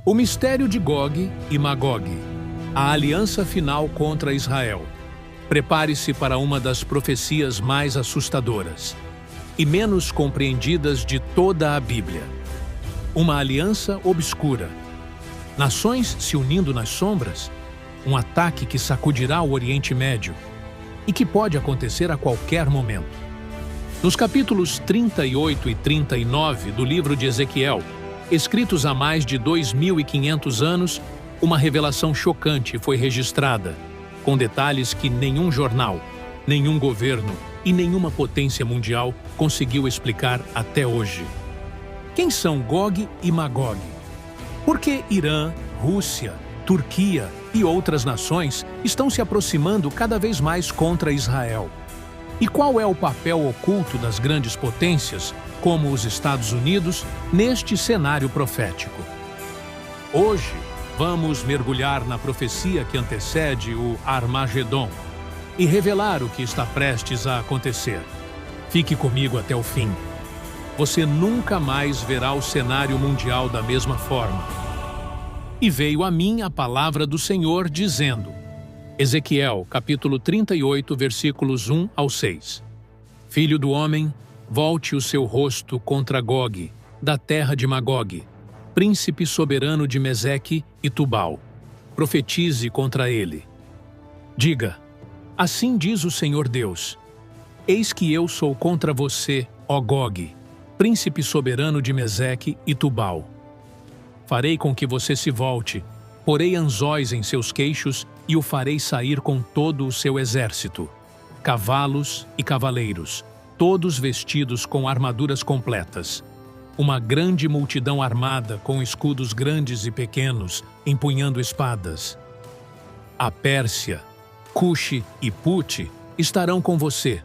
O mistério de Gog e Magog, a aliança final contra Israel. Prepare-se para uma das profecias mais assustadoras e menos compreendidas de toda a Bíblia. Uma aliança obscura. Nações se unindo nas sombras. Um ataque que sacudirá o Oriente Médio e que pode acontecer a qualquer momento. Nos capítulos 38 e 39 do livro de Ezequiel, escritos há mais de 2.500 anos, uma revelação chocante foi registrada, com detalhes que nenhum jornal, nenhum governo e nenhuma potência mundial conseguiu explicar até hoje. Quem são Gog e Magog? Por que Irã, Rússia, Turquia e outras nações estão se aproximando cada vez mais contra Israel? E qual é o papel oculto das grandes potências, como os Estados Unidos, neste cenário profético? Hoje, vamos mergulhar na profecia que antecede o Armagedon e revelar o que está prestes a acontecer. Fique comigo até o fim. Você nunca mais verá o cenário mundial da mesma forma. E veio a mim a palavra do Senhor dizendo, Ezequiel, capítulo 38, versículos 1 ao 6. Filho do homem, volte o seu rosto contra Gog, da terra de Magog, príncipe soberano de Meseque e Tubal. Profetize contra ele. Diga, assim diz o Senhor Deus, eis que eu sou contra você, ó Gog, príncipe soberano de Meseque e Tubal. Farei com que você se volte, porei anzóis em seus queixos e o farei sair com todo o seu exército, cavalos e cavaleiros, todos vestidos com armaduras completas. Uma grande multidão armada com escudos grandes e pequenos, empunhando espadas. A Pérsia, Cuxe e Pute estarão com você,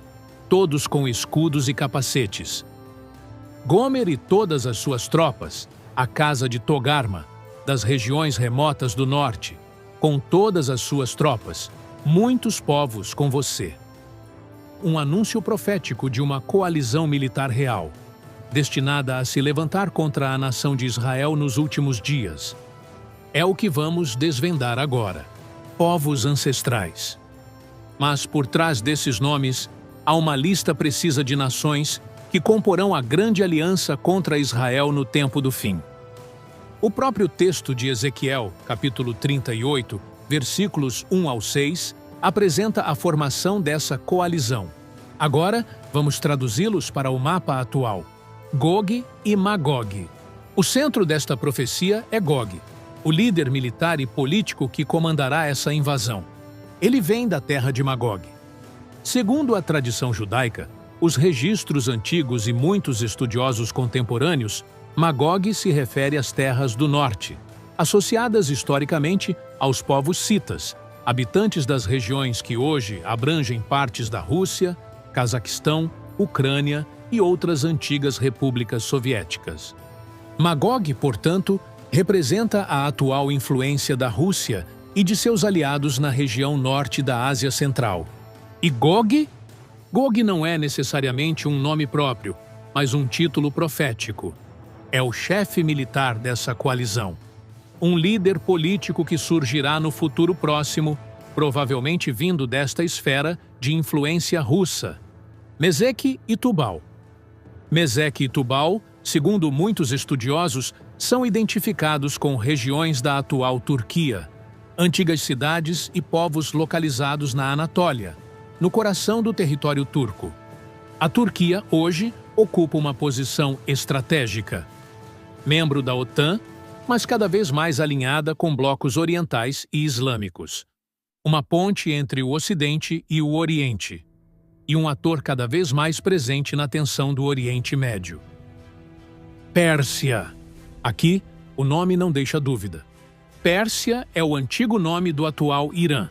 todos com escudos e capacetes. Gomer e todas as suas tropas, a casa de Togarma, das regiões remotas do norte, com todas as suas tropas, muitos povos com você. Um anúncio profético de uma coalizão militar real, destinada a se levantar contra a nação de Israel nos últimos dias. É o que vamos desvendar agora. Povos ancestrais. Mas por trás desses nomes, há uma lista precisa de nações que comporão a grande aliança contra Israel no tempo do fim. O próprio texto de Ezequiel, capítulo 38, versículos 1 ao 6, apresenta a formação dessa coalizão. Agora, vamos traduzi-los para o mapa atual. Gog e Magog. O centro desta profecia é Gog, o líder militar e político que comandará essa invasão. Ele vem da terra de Magog. Segundo a tradição judaica, os registros antigos e muitos estudiosos contemporâneos, Magog se refere às terras do norte, associadas historicamente aos povos citas, habitantes das regiões que hoje abrangem partes da Rússia, Cazaquistão, Ucrânia e outras antigas repúblicas soviéticas. Magog, portanto, representa a atual influência da Rússia e de seus aliados na região norte da Ásia Central. E Gog? Gog não é necessariamente um nome próprio, mas um título profético. É o chefe militar dessa coalizão. Um líder político que surgirá no futuro próximo, provavelmente vindo desta esfera de influência russa. Meseque e Tubal. Meseque e Tubal, segundo muitos estudiosos, são identificados com regiões da atual Turquia, antigas cidades e povos localizados na Anatólia, no coração do território turco. A Turquia, hoje, ocupa uma posição estratégica. Membro da OTAN, mas cada vez mais alinhada com blocos orientais e islâmicos. Uma ponte entre o Ocidente e o Oriente. E um ator cada vez mais presente na tensão do Oriente Médio. Pérsia. Aqui, o nome não deixa dúvida. Pérsia é o antigo nome do atual Irã.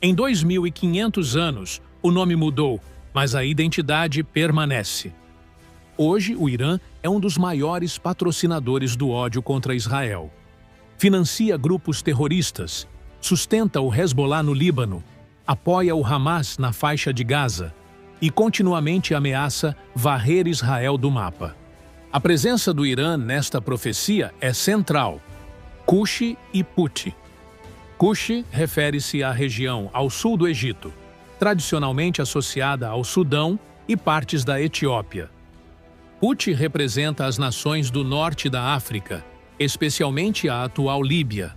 Em 2.500 anos, o nome mudou, mas a identidade permanece. Hoje, o Irã é um dos maiores patrocinadores do ódio contra Israel. Financia grupos terroristas, sustenta o Hezbollah no Líbano, apoia o Hamas na faixa de Gaza e continuamente ameaça varrer Israel do mapa. A presença do Irã nesta profecia é central. Cuxi e Puti. Cuxi refere-se à região ao sul do Egito, tradicionalmente associada ao Sudão e partes da Etiópia. Puti representa as nações do norte da África, especialmente a atual Líbia.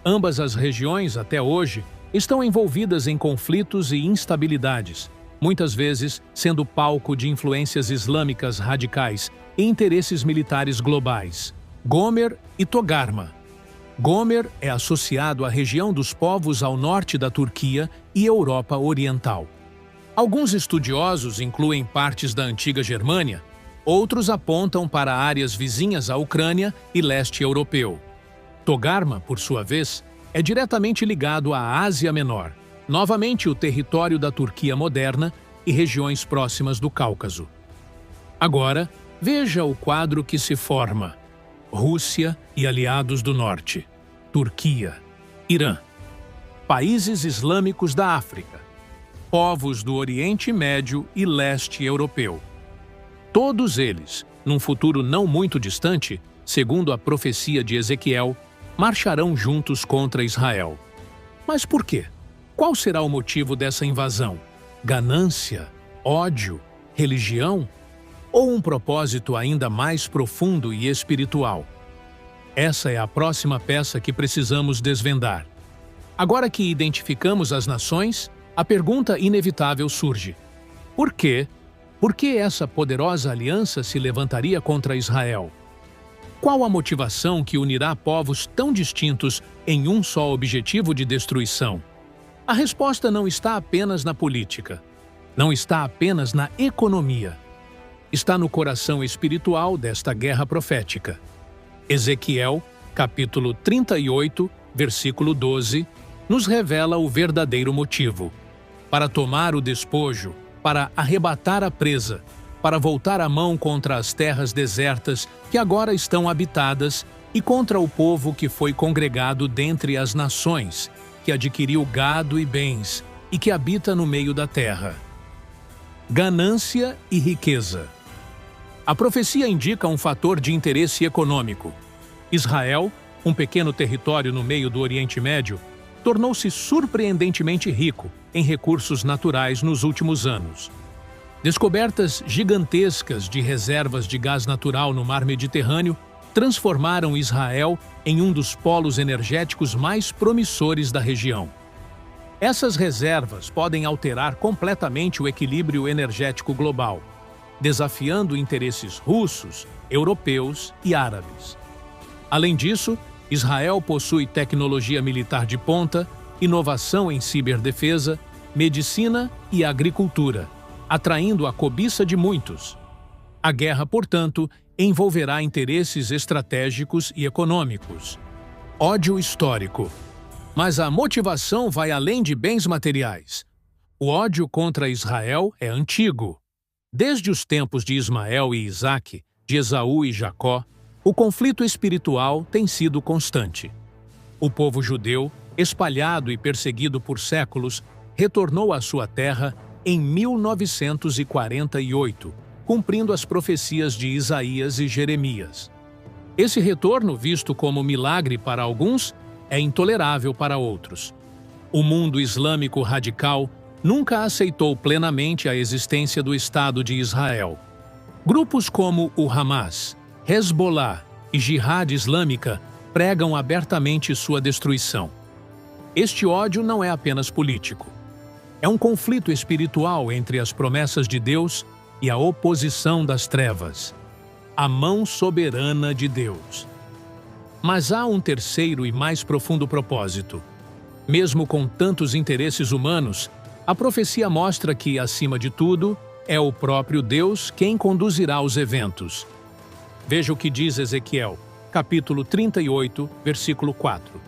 Ambas as regiões, até hoje, estão envolvidas em conflitos e instabilidades, muitas vezes sendo palco de influências islâmicas radicais e interesses militares globais. Gomer e Togarma. Gomer é associado à região dos povos ao norte da Turquia e Europa Oriental. Alguns estudiosos incluem partes da antiga Germânia, outros apontam para áreas vizinhas à Ucrânia e leste europeu. Togarma, por sua vez, é diretamente ligado à Ásia Menor, novamente o território da Turquia moderna e regiões próximas do Cáucaso. Agora, veja o quadro que se forma: Rússia e aliados do norte, Turquia, Irã, países islâmicos da África, povos do Oriente Médio e leste europeu. Todos eles, num futuro não muito distante, segundo a profecia de Ezequiel, marcharão juntos contra Israel. Mas por quê? Qual será o motivo dessa invasão? Ganância? Ódio? Religião? Ou um propósito ainda mais profundo e espiritual? Essa é a próxima peça que precisamos desvendar. Agora que identificamos as nações, a pergunta inevitável surge: por quê? Por que essa poderosa aliança se levantaria contra Israel? Qual a motivação que unirá povos tão distintos em um só objetivo de destruição? A resposta não está apenas na política, não está apenas na economia. Está no coração espiritual desta guerra profética. Ezequiel, capítulo 38, versículo 12, nos revela o verdadeiro motivo: para tomar o despojo, para arrebatar a presa, para voltar a mão contra as terras desertas que agora estão habitadas e contra o povo que foi congregado dentre as nações, que adquiriu gado e bens e que habita no meio da terra. Ganância e riqueza. A profecia indica um fator de interesse econômico. Israel, um pequeno território no meio do Oriente Médio, tornou-se surpreendentemente rico em recursos naturais nos últimos anos. Descobertas gigantescas de reservas de gás natural no mar Mediterrâneo transformaram Israel em um dos polos energéticos mais promissores da região. Essas reservas podem alterar completamente o equilíbrio energético global, desafiando interesses russos, europeus e árabes. Além disso, Israel possui tecnologia militar de ponta, inovação em ciberdefesa, medicina e agricultura, atraindo a cobiça de muitos. A guerra, portanto, envolverá interesses estratégicos e econômicos. Ódio histórico. Mas a motivação vai além de bens materiais. O ódio contra Israel é antigo. Desde os tempos de Ismael e Isaque, de Esaú e Jacó, o conflito espiritual tem sido constante. O povo judeu, espalhado e perseguido por séculos, retornou à sua terra em 1948, cumprindo as profecias de Isaías e Jeremias. Esse retorno, visto como milagre para alguns, é intolerável para outros. O mundo islâmico radical nunca aceitou plenamente a existência do Estado de Israel. Grupos como o Hamas, Hezbollah e Jihad Islâmica pregam abertamente sua destruição. Este ódio não é apenas político. É um conflito espiritual entre as promessas de Deus e a oposição das trevas, a mão soberana de Deus. Mas há um terceiro e mais profundo propósito. Mesmo com tantos interesses humanos, a profecia mostra que, acima de tudo, é o próprio Deus quem conduzirá os eventos. Veja o que diz Ezequiel, capítulo 38, versículo 4.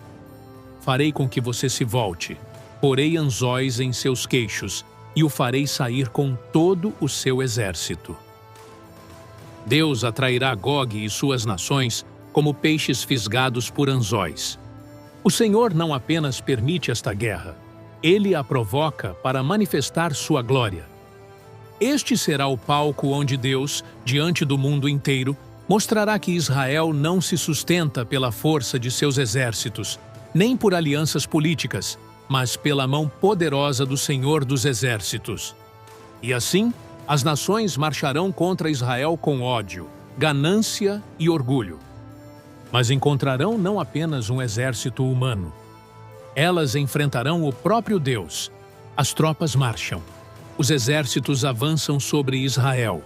Farei com que você se volte, porei anzóis em seus queixos e o farei sair com todo o seu exército. Deus atrairá Gog e suas nações como peixes fisgados por anzóis. O Senhor não apenas permite esta guerra, Ele a provoca para manifestar sua glória. Este será o palco onde Deus, diante do mundo inteiro, Mostrará que Israel não se sustenta pela força de seus exércitos, nem por alianças políticas, mas pela mão poderosa do Senhor dos Exércitos. E assim, as nações marcharão contra Israel com ódio, ganância e orgulho. Mas encontrarão não apenas um exército humano. Elas enfrentarão o próprio Deus. As tropas marcham. Os exércitos avançam sobre Israel.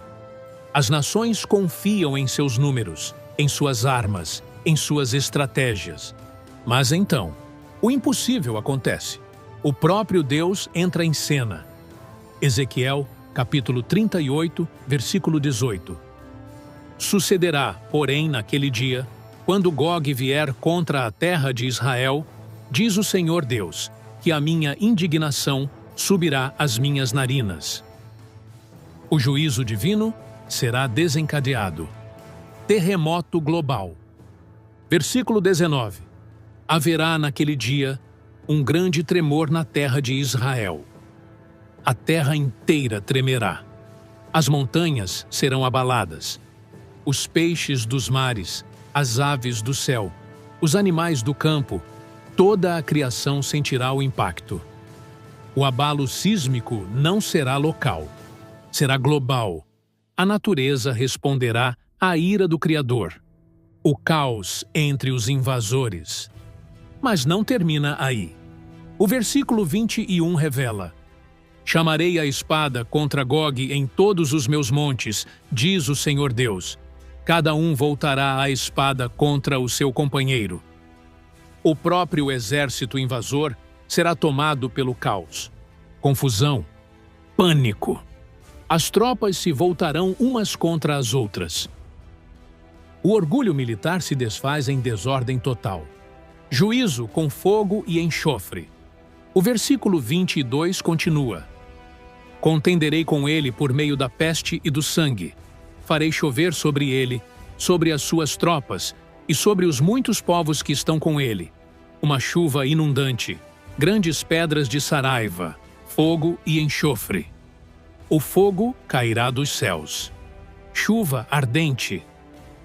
As nações confiam em seus números, em suas armas, em suas estratégias. Mas então, o impossível acontece. O próprio Deus entra em cena. Ezequiel, capítulo 38, versículo 18. Sucederá, porém, naquele dia, quando Gog vier contra a terra de Israel, diz o Senhor Deus, que a minha indignação subirá às minhas narinas. O juízo divino será desencadeado. Terremoto global. Versículo 19. Haverá naquele dia um grande tremor na terra de Israel. A terra inteira tremerá. As montanhas serão abaladas. Os peixes dos mares, as aves do céu, os animais do campo, toda a criação sentirá o impacto. O abalo sísmico não será local, será global. A natureza responderá à ira do Criador. O caos entre os invasores. Mas não termina aí. O versículo 21 revela: Chamarei a espada contra Gog em todos os meus montes, diz o Senhor Deus. Cada um voltará à espada contra o seu companheiro. O próprio exército invasor será tomado pelo caos. Confusão. Pânico. As tropas se voltarão umas contra as outras. O orgulho militar se desfaz em desordem total. Juízo com fogo e enxofre. O versículo 22 continua: Contenderei com ele por meio da peste e do sangue. Farei chover sobre ele, sobre as suas tropas e sobre os muitos povos que estão com ele. Uma chuva inundante, grandes pedras de saraiva, fogo e enxofre. O fogo cairá dos céus. Chuva ardente,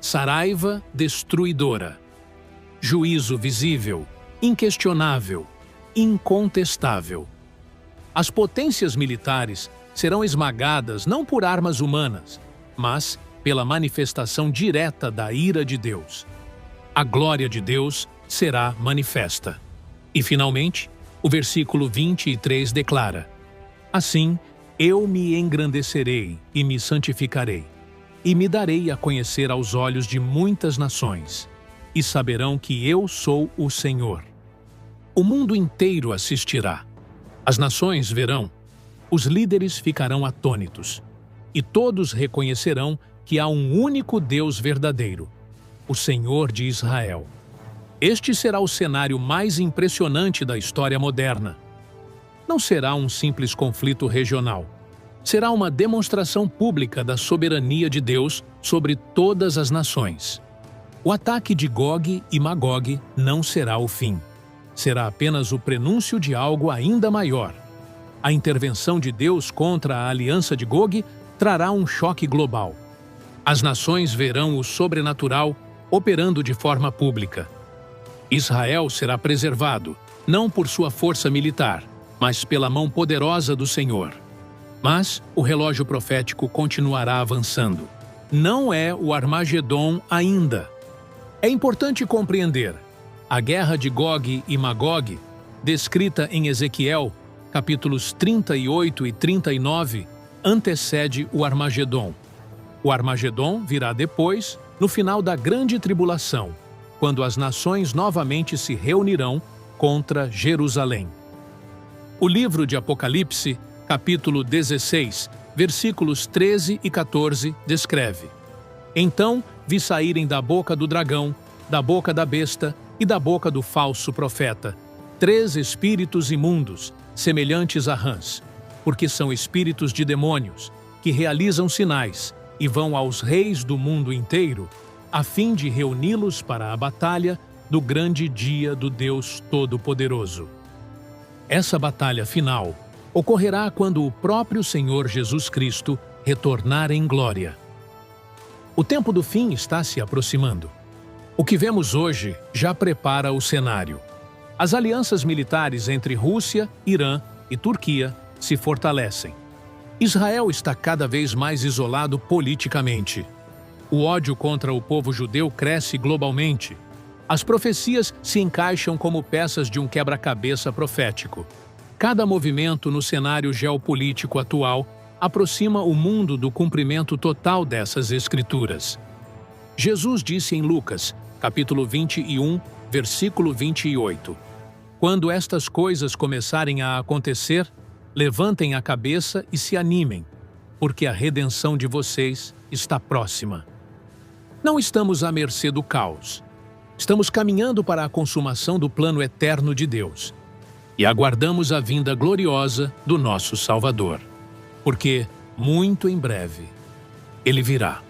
saraiva destruidora. Juízo visível, inquestionável, incontestável. As potências militares serão esmagadas não por armas humanas, mas pela manifestação direta da ira de Deus. A glória de Deus será manifesta. E, finalmente, o versículo 23 declara: Assim, eu me engrandecerei e me santificarei, e me darei a conhecer aos olhos de muitas nações, e saberão que eu sou o Senhor. O mundo inteiro assistirá. As nações verão. Os líderes ficarão atônitos. E todos reconhecerão que há um único Deus verdadeiro, o Senhor de Israel. Este será o cenário mais impressionante da história moderna. Não será um simples conflito regional. Será uma demonstração pública da soberania de Deus sobre todas as nações. O ataque de Gog e Magog não será o fim. Será apenas o prenúncio de algo ainda maior. A intervenção de Deus contra a aliança de Gog trará um choque global. As nações verão o sobrenatural operando de forma pública. Israel será preservado, não por sua força militar, mas pela mão poderosa do Senhor. Mas o relógio profético continuará avançando. Não é o Armagedon ainda. É importante compreender: a guerra de Gog e Magog, descrita em Ezequiel, capítulos 38 e 39, antecede o Armagedon. O Armagedon virá depois, no final da grande tribulação, quando as nações novamente se reunirão contra Jerusalém. O livro de Apocalipse, capítulo 16, versículos 13 e 14, descreve: Então vi saírem da boca do dragão, da boca da besta e da boca do falso profeta 3 espíritos imundos, semelhantes a rãs, porque são espíritos de demônios, que realizam sinais e vão aos reis do mundo inteiro, a fim de reuni-los para a batalha do grande dia do Deus Todo-Poderoso. Essa batalha final ocorrerá quando o próprio Senhor Jesus Cristo retornar em glória. O tempo do fim está se aproximando. O que vemos hoje já prepara o cenário. As alianças militares entre Rússia, Irã e Turquia se fortalecem. Israel está cada vez mais isolado politicamente. O ódio contra o povo judeu cresce globalmente. As profecias se encaixam como peças de um quebra-cabeça profético. Cada movimento no cenário geopolítico atual aproxima o mundo do cumprimento total dessas escrituras. Jesus disse em Lucas, capítulo 21, versículo 28, "Quando estas coisas começarem a acontecer, levantem a cabeça e se animem, porque a redenção de vocês está próxima." Não estamos à mercê do caos. Estamos caminhando para a consumação do plano eterno de Deus e aguardamos a vinda gloriosa do nosso Salvador, porque, muito em breve, Ele virá.